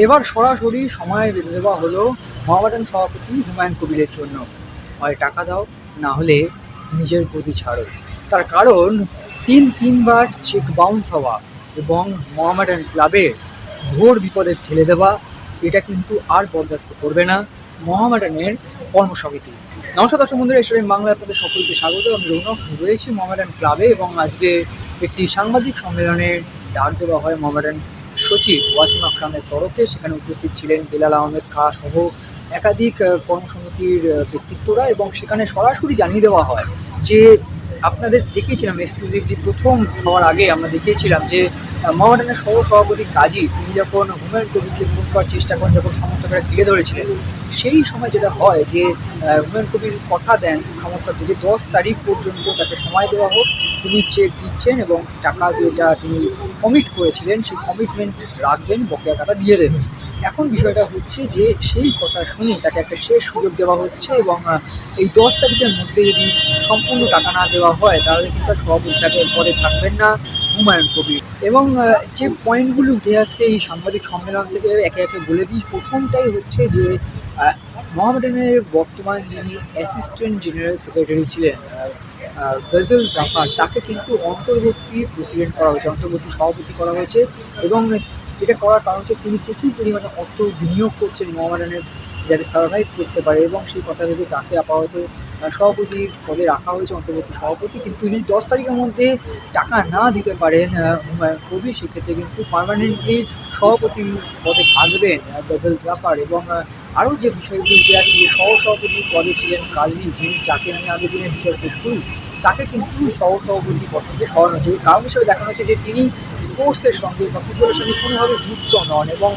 এবার সরাসরি সময় বেঁধে দেওয়া হলো মোহামেডান সভাপতি হুমায়ুন কবিরের জন্য। হয় টাকা দাও, না হলে নিজের গদি ছাড়ো। তার কারণ ৩বার চেক বাউন্স হওয়া এবং মোহামেডান ক্লাবের ঘোর বিপদে ঠেলে দেওয়া, এটা কিন্তু আর বরদাস্ত করবে না মোহামেডানের কর্মসমিতি। নমস্কার দর্শক বন্ধুরা, এসব বাংলায় আপনাদের সকলকে স্বাগত। আমি রৌনক রয়েছি মোহামেডান ক্লাবে এবং আজকে একটি সাংবাদিক সম্মেলনের ডাক দেওয়া হয় মোহামেডান সচিব ওয়াসিম আকরামের তরফে। সেখানে উপস্থিত ছিলেন বেলাল আহমেদ খাঁ সহ একাধিক কর্মসমিতির ব্যক্তিত্বরা এবং সেখানে সরাসরি জানিয়ে দেওয়া হয় যে আপনাদের দেখিয়েছিলাম এক্সক্লুসিভলি প্রথম সবার আগে আমরা দেখিয়েছিলাম যে মোহামেডানের সহ সভাপতি কাজী তিনি যখন হুমায়ুন কবিরকে ফোন করার চেষ্টা করেন, যখন সমর্থকরা ঘিরে ধরেছিলেন, সেই সময় যেটা হয় যে হুমায়ুন কবির কথা দেন সমর্থকদের যে 10 তারিখ পর্যন্ত তাকে সময় দেওয়া হোক, তিনি চেক দিচ্ছেন এবং টাকা যেটা তিনি কমিট করেছিলেন সেই কমিটমেন্ট রাখবেন, বকেয়া টাকা দিয়ে দেবেন। এখন বিষয়টা হচ্ছে যে সেই কথা শুনে তাকে একটা শেষ সুযোগ দেওয়া হচ্ছে এবং এই 10 তারিখের মধ্যে যদি সম্পূর্ণ টাকা না দেওয়া হয় তাহলে কিন্তু আর সভাপতিটাকে পরে থাকবেন না হুমায়ুন কবির। এবং যে পয়েন্টগুলো উঠে আসছে এই সাংবাদিক সম্মেলন থেকে একে একে বলে দিই। প্রথমটাই হচ্ছে যে মোহামেডানের বর্তমান যিনি অ্যাসিস্ট্যান্ট জেনারেল সেক্রেটারি ছিলেন গজল জাফার, তাকে কিন্তু অন্তর্বর্তী প্রেসিডেন্ট করা হয়েছে, অন্তর্বর্তী সভাপতি করা হয়েছে। এবং এটা করার কারণ হচ্ছে তিনি প্রচুর পরিমাণে অর্থ বিনিয়োগ করছেন মোহামেডানের যাতে সার্ভাইভ করতে পারে, এবং সেই কথা ভেবে তাকে আপাতত সভাপতির পদে রাখা হয়েছে, অন্তর্বর্তী সভাপতি। কিন্তু যদি 10 তারিখের মধ্যে টাকা না দিতে পারেন হুমায়ুন কবির, সেক্ষেত্রে কিন্তু পার্মানেন্টলি সভাপতি পদে থাকবেন গজল জাফার। এবং আরও যে বিষয়গুলি উঠে আসছে যে সহসভাপতির পদে ছিলেন কাজী, যিনি যাকে নিয়ে আগের দিনের বিতর্কের শুরু, তাকে কিন্তু সহসভাপতি পদ থেকে সরানো হচ্ছে। কারণ হিসেবে দেখানো হচ্ছে যে তিনি স্পোর্টসের সঙ্গে বা ফুটবলের সঙ্গে কোনোভাবে যুক্ত নন এবং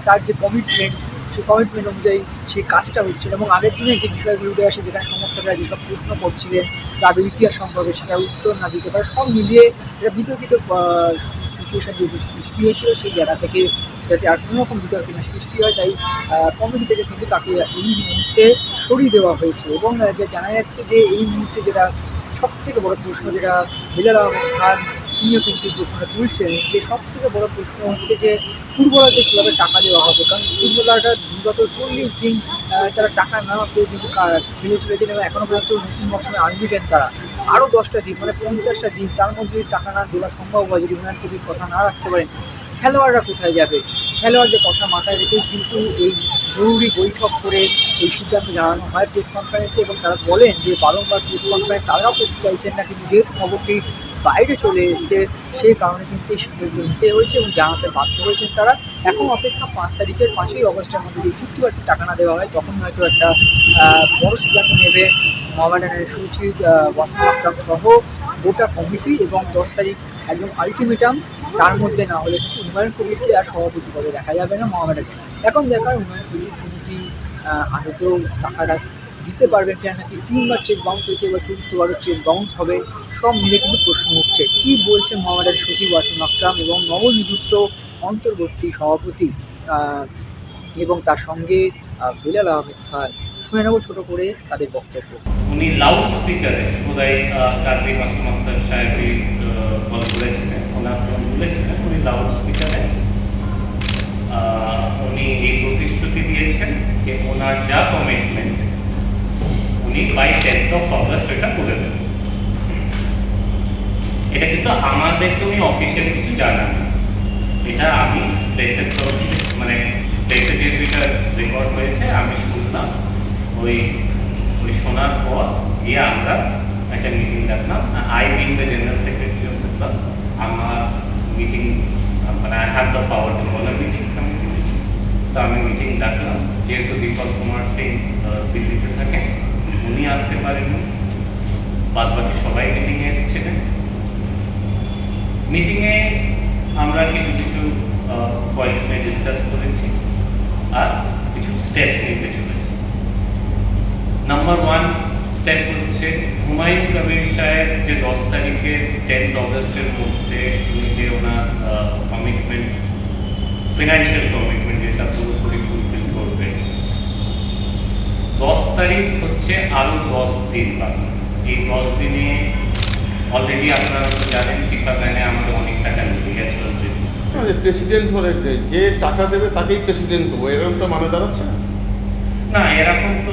তার যে কমিটমেন্ট, সেই কমিটমেন্ট অনুযায়ী সেই কাজটা হচ্ছিল। এবং আগের দিনে যে বিষয়গুলো উঠে আসে, যেখানে সমর্থকরা যেসব প্রশ্ন করছিলেন ক্লাবের ইতিহাস সম্পর্কে, সেটা উত্তর না দিতে পারে, সব মিলিয়ে একটা বিতর্কিত সিচুয়েশান যেহেতু সৃষ্টি হয়েছিল, সেই জায়গা থেকে যাতে আর কোনো রকম বিতর্ক না সৃষ্টি হয়, তাই কমিটি থেকে কিন্তু তাকে এই মুহূর্তে সরিয়ে দেওয়া হয়েছে। এবং যে জানা যাচ্ছে যে এই মুহূর্তে যেটা সবথেকে বড় প্রশ্ন, যেটা বেলাল আহমেদ খান তিনিও কিন্তু প্রশ্নটা তুলছেন, যে সবথেকে বড় প্রশ্ন হচ্ছে যে ফুটবলারদের কীভাবে টাকা দেওয়া হবে। কারণ ফুটবলাররা বিগত 40 দিন তারা টাকা না পেয়ে কিন্তু খেলে চলেছেন এবং এখনও পর্যন্ত নতুন মৌসুমে আনবিটেন তারা। আরও 10টা দিন মানে 50টা দিন, তার মধ্যে যদি টাকা না দেওয়া সম্ভব হয়, যদি হুমায়ুন কবির কথা না রাখতে পারেন, খেলোয়াড়রা কোথায় যাবে? খেলোয়াড়দের কথা মাথায় রেখেই কিন্তু এই জরুরি বৈঠক করে এই সিদ্ধান্ত জানানো হয় প্রেস কনফারেন্সে। এবং তারা বলেন যে বারংবার প্রেস কনফারেন্স তারাও করতে চাইছেন না, কিন্তু যেহেতু খবরটি বাইরে চলে এসছে সেই কারণে কিন্তু এই সিদ্ধান্ত নিতে হয়েছে এবং জানাতে বাধ্য হয়েছেন তারা। এখন অপেক্ষা 5 তারিখের, 5ই অগস্টের মধ্যে যদি 50% টাকা না দেওয়া হয়, তখন হয়তো একটা বড় সিদ্ধান্ত নেবে মোহামেডানের সচিব ওয়াসিম আকরাম সহ গোটা কমিটি। এবং 10 তারিখ একদম আলটিমেটাম, তার মধ্যে না হলে কিন্তু হুমায়ুন কবিরকে আর সভাপতি পদে দেখা যাবে না মোহামেডানে। এখন দেখার হুমায়ুন কবির তিনি কি আদতেও টাকাটা দিতে পারবেন কিনা, নাকি 3বার চেক বাউন্স হয়েছে, এবার 4th বারও চেক বাউন্স হবে, সব মিলে কিন্তু প্রশ্ন উঠছে। কী বলছে মোহামেডান সচিব ওয়াসিম আকরাম এবং নবনিযুক্ত অন্তর্বর্তী সভাপতি এবং তার সঙ্গে বেলাল আহমেদ খান। শুনে নেব ছোটো করে তাদের বক্তব্য। উনি লাউড স্পিকারে বোধহয় কাজী মাসুম আক্তার সাহেবই বলেছিলেন, ওনার বলেছিলেন উনি লাউড স্পিকারে উনি এই প্রতিশ্রুতি দিয়েছেন যে ওনার যা কমিটমেন্ট উনি বাই 10th of August এটা করে দেবেন। এটা কিন্তু আমাদেরকে উনি অফিসিয়ালি কিছু জানান, এটা আমি প্রেসের তরফ থেকে মানে প্রেসে যে দুইটা রেকর্ড হয়েছে আমি শুনলাম, ওই শোনার পর গিয়ে আমরা একটা মিটিং ডাকলাম। I being the general secretary of the club, আমার মিটিং মানে I have the power to call a meeting committee. তো আমি মিটিং ডাকলাম, যেহেতু দীপক কুমার সিং দিল্লিতে থাকেন উনি আসতে পারেননি, বাদ বাকি সবাই মিটিংয়ে এসেছিলেন। মিটিংয়ে আমরা কিছু কিছু পয়েন্টস নিয়ে ডিসকাস করেছি আর কিছু স্টেপস নিতে চলেছি। নাম্বার 1 স্টেপ হচ্ছে হুমায়ুন কবির সাহেব যে 10 তারিখে 10th অগস্টের মধ্যে যে ওনার কমিটমেন্ট, ফিনান্সিয়াল কমিটমেন্ট যেটা পুরোপুরি ফুলফিল করবে, 10 তারিখ হচ্ছে আরও 10 দিন বাকি। এই 10 দিনে অলরেডি আপনারা তো জানেন ফিফা ব্যানে আমাদের অনেক টাকা লেগে গেছে অলরেডি। প্রেসিডেন্ট হলে যে টাকা দেবে তাকেই প্রেসিডেন্ট করবো, এরকমটা মানে দাঁড়াচ্ছে না? না এরকম তো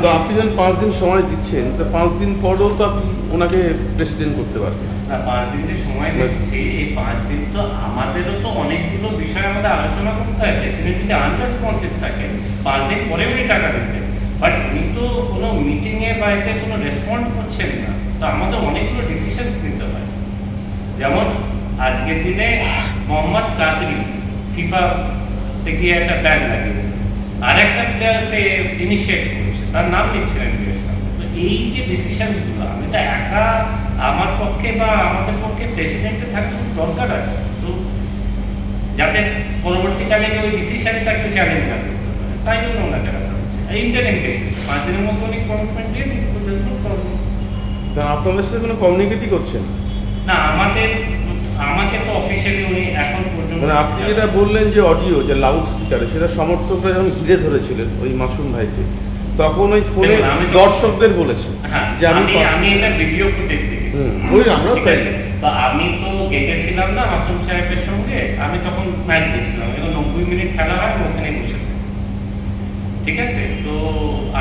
তো আপনি যখন 5 দিন সময় দিচ্ছেন, তো 5 দিন পরেও তো আপনি ওনাকে প্রেসিডেন্ট করতে পারবেন। না 5 দিন যে সময় দিচ্ছি, এই 5 দিন তো আমাদেরও তো অনেকগুলো বিষয় আমাদের আলোচনা করতে হয়। প্রেসিডেন্ট যদি আনরেসপন্সিভ থাকে 5 দিন পরে উনি টাকা দিতেন, বাট উনি তো কোনো মিটিংয়ে বা এতে কোনো রেসপন্ড করছেন না। তো আমাদের অনেকগুলো ডিসিশনস নিতে হয়। যেমন আজকের দিনে মোহাম্মদ কাদরি ফিফা থেকে একটা ব্যান লাগিয়ে দিল, আর একটা প্লেয়ার সে ইনিশিয়েট করেছে, তার নাম নিচ্ছে না তো এই যে ডিসিশনসগুলো আমি তো একা আমার পক্ষে বা আমাদের পক্ষে প্রেসিডেন্টের থাকার দরকার আছে, সো যাতে পরবর্তীকালে ওই ডিসিশনটাকে চ্যালেঞ্জ না করতে পারে, তাই জন্য ওনাকে রাখা হচ্ছে ইন্টারিম বেসিস। 5 দিনের মধ্যে উনি কমিটমেন্ট দিয়ে দিন। আপনাদের সাথে কোনো কমিউনিকেটই করছেন না আমাকে তো অফিসিয়ালি উনি এখন পর্যন্ত মানে আপনি যেটা বললেন যে অডিও যে লাউড স্পিকারে, সেটা সমর্থকরা যখন ঘিরে ধরেছিলেন ওই মাসুম ভাইকে, তখন ওই ফোনে দেখুন, আমি তো- দর্শকদের বলেছেন হ্যাঁ যে আমি এটা ভিডিও ফুটেজ দেখেছি। ওই আমরাও ঠিক তাই। আছে? তো আমি তো গেটে ছিলাম না মাসুম সাহেবের সঙ্গে, আমি তখন ম্যাচ দেখছিলাম, এবং 90 মিনিট খেলা হয়, আমি ওখানে বসে থাকি। ঠিক আছে, তো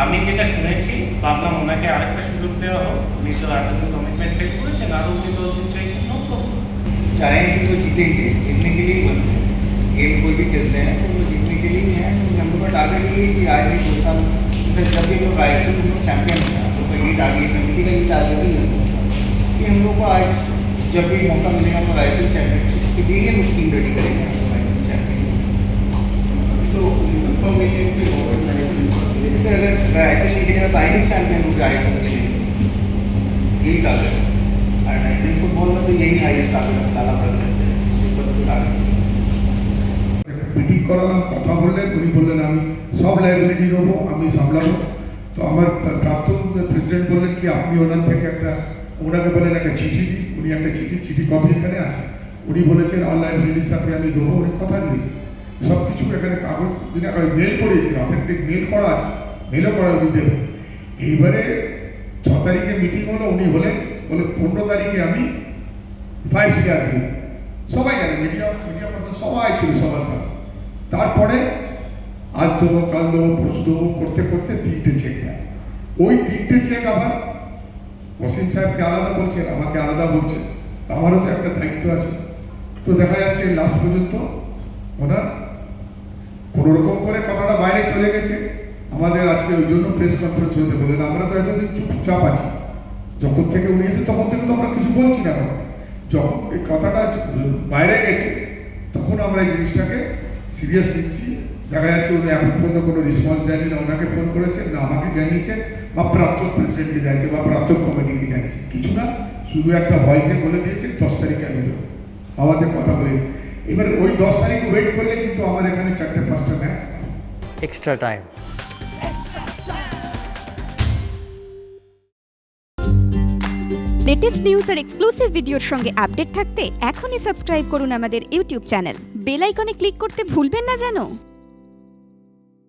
আমি যেটা শুনেছি ভাবলাম ওনাকে আরেকটা সুযোগ দেওয়া হোক। উনি তো এতদিন কমিটমেন্ট ফেল করেছেন, আরও উনি 10 দিন চাইছেন, নো প্রবলেম। चाहेंगे तो जीतेंगे, जीतने के लिए ही बनते हैं। गेम कोई भी खेलते हैं तो वो जीतने के लिए ही है। तो हम लोग का टारगेट ये है कि आज भी 2 साल जब ये लोग आए थे तो हम लोग चैंपियन था, तो कोई ये टारगेट कमेटी का ये टारगेट ही है कि हम लोग को आज जब भी मौका मिलेगा तो आईपीएल चैंपियनशिप के लिए हम लोग टीम रेडी करेंगे, हम लोग आईपीएल चैंपियन। तो इन्फॉर्मेशन के फिर अगर ऐसे सीखेगा तो आईपीएल चैंपियन हो गया आईपीएल के लिए, यही टारगेट है। और इंडियन फुटबॉल में तो यही हाईएस्ट टारगेट लाना पड़ता है। মিটিং করালাম, কথা বললেন, উনি বললেন আমি সব লাইবিলিটি নেবো, আমি সামলাবো। তো আমার প্রাক্তন প্রেসিডেন্ট বললেন কি আপনি ওনার থেকে ওনাকে বলেন একটা চিঠি দিই। উনি একটা চিঠি কপি এখানে আছে, উনি বলেছেন অল লাইবিলিটির সাথে আমি দেবো, উনি কথা দিয়েছেন। সব কিছু এখানে কাগজ দিনে মেল করেছি, অথেন্টিক মেল করা আছে, মেলও করা উনি দেবেন। এইবারে 6 তারিখে মিটিং হলো, উনি বলে 15 তারিখে আমি 5 CR দিই। সবাই জানে, মিডিয়া পার্সন সবাই ছিল সবার সাথে। তারপরে আজ দেবো, কাল দেবো, পরশু দেবো করতে করতে 3টে চেক দেয়। ওই 3টে চেক আবার ওসিম সাহেবকে আলাদা বলছেন, আমাকে আলাদা বলছেন, আমারও তো একটা দায়িত্ব আছে। তো দেখা যাচ্ছে লাস্ট পর্যন্ত ওনার কোনোরকম করে কথাটা বাইরে চলে গেছে। আমাদের আজকে ওই জন্য প্রেস কনফারেন্স হতে বলেন, আমরা তো এতদিন চুপচাপ আছি। যখন থেকে উনি এসে তখন থেকে তো আমরা কিছু বলছি না। যখন এই কথাটা বাইরে গেছে তখন আমরা এই জিনিসটাকে সিরিয়াস নিচ্ছি। দেখা যাচ্ছে উনি এখন পর্যন্ত কোনো রেসপন্স দেয়নি, না ওনাকে ফোন করেছেন, না আমাকে জানিয়েছেন, বা প্রাক্তন প্রেসিডেন্টকে জানিয়েছে, বা প্রাক্তন কমিটিকে জানিয়েছে, কিছু না। শুধু একটা ভয়েসে বলে দিয়েছে 10 তারিখে আমি দেবো, আমাদের কথা বলে। এবার ওই 10 তারিখে ওয়েট করলে কিন্তু আমার এখানে 4-5টা match extra time. Latest news আর এক্সক্লুসিভ ভিডিওর সঙ্গে আপডেট থাকতে এখনই সাবস্ক্রাইব করুন আমাদের ইউটিউব চ্যানেল। বেল আইকনে ক্লিক করতে ভুলবেন না যেন।